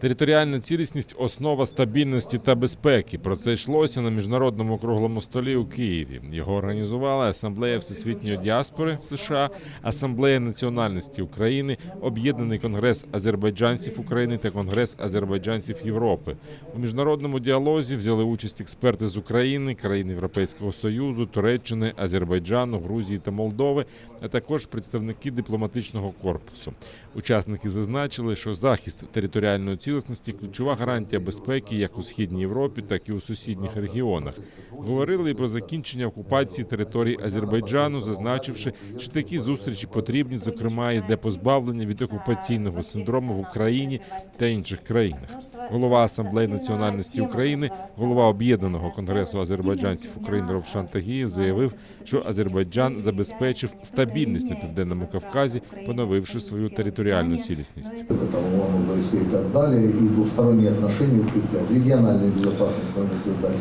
Територіальна цілісність – основа стабільності та безпеки. Про це йшлося на міжнародному круглому столі у Києві. Його організували Асамблея Всесвітньої діаспори в США, Асамблея національності України, Об'єднаний конгрес азербайджанців України та Конгрес азербайджанців Європи. У міжнародному діалозі взяли участь експерти з України, країн Європейського Союзу, Туреччини, Азербайджану, Грузії та Молдови, а також представники дипломатичного корпусу. Учасники зазначили, що захист територіальної цілісності – ключова гарантія безпеки як у Східній Європі, так і у сусідніх регіонах. Говорили і про закінчення окупації територій Азербайджану, зазначивши, що такі зустрічі потрібні, зокрема, і для позбавлення від окупаційного синдрому в Україні та інших країнах. Голова Асамблеї національності України, голова Об'єднаного конгресу азербайджанців України Ровшан Тагієв заявив, що Азербайджан забезпечив стабільність на Південному Кавказі, поновивши свою територіальну цілісність. И двусторонние отношения укреплять, региональную безопасность надо создать.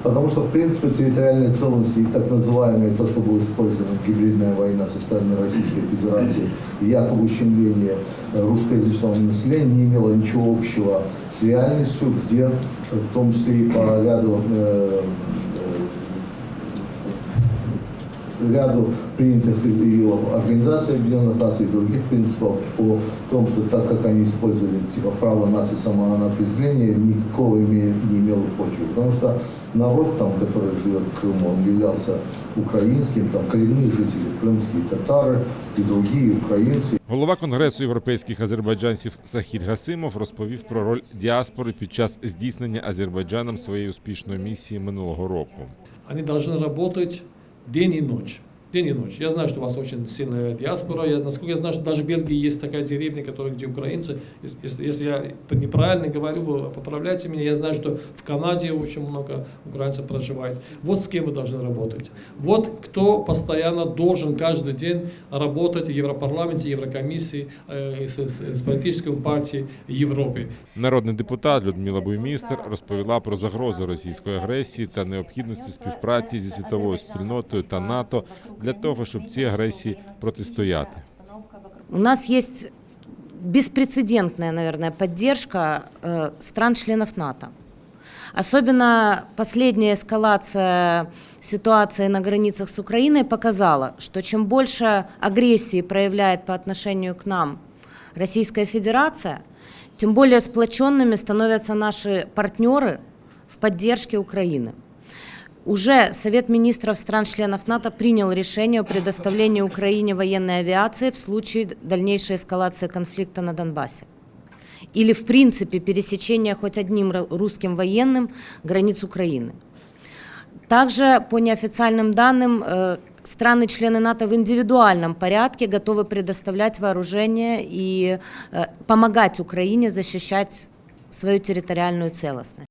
Потому что, в принципе, территориальная целостность и так называемая, то, что было использовано, гибридная война со стороны Российской Федерации, якобы ущемление русскоязычного населения, не имело ничего общего с реальностью, где, в том числе и по ряду принятых и Организации Объединенных Наций, и других принципов по тому, что так как они использовали право нации самоопределения, никакого не имело почвы. Потому что народ, там, который живет в Крыму, он являлся украинским, там коренные жители, крымские татары и другие украинцы. Голова Конгресу європейських азербайджанців Сахіль Гасимов розповів про роль діаспори під час здійснення Азербайджаном своєї успішної місії минулого року. Вони повинні працювати день и ночь. День и ночь. Я знаю, что у вас очень сильная диаспора. Насколько я знаю, что даже в Бельгии есть такая деревня, где украинцы. Если я неправильно говорю, вы поправляйте меня. Я знаю, что в Канаде очень много украинцев проживает. Вот с кем вы должны работать. Вот кто постоянно должен каждый день работать в Европарламенте, Еврокомиссии, с политической партией Европы. Народний депутат Людмила Буймістер розповіла про загрози російської агресії та необхідності співпраці зі світовою спільнотою та НАТО для того, щоб цій агресії протистояти. У нас есть беспрецедентная, наверное, поддержка стран-членов НАТО. Особенно последняя эскалация ситуации на границах с Украиной показала, что чем больше агрессии проявляет по отношению к нам Российская Федерация, тем более сплоченными становятся наши партнеры в поддержке Украины. Уже Совет министров стран-членов НАТО принял решение о предоставлении Украине военной авиации в случае дальнейшей эскалации конфликта на Донбассе. Или, в принципе, пересечения хоть одним русским военным границ Украины. Также, по неофициальным данным, страны-члены НАТО в индивидуальном порядке готовы предоставлять вооружение и помогать Украине защищать свою территориальную целостность.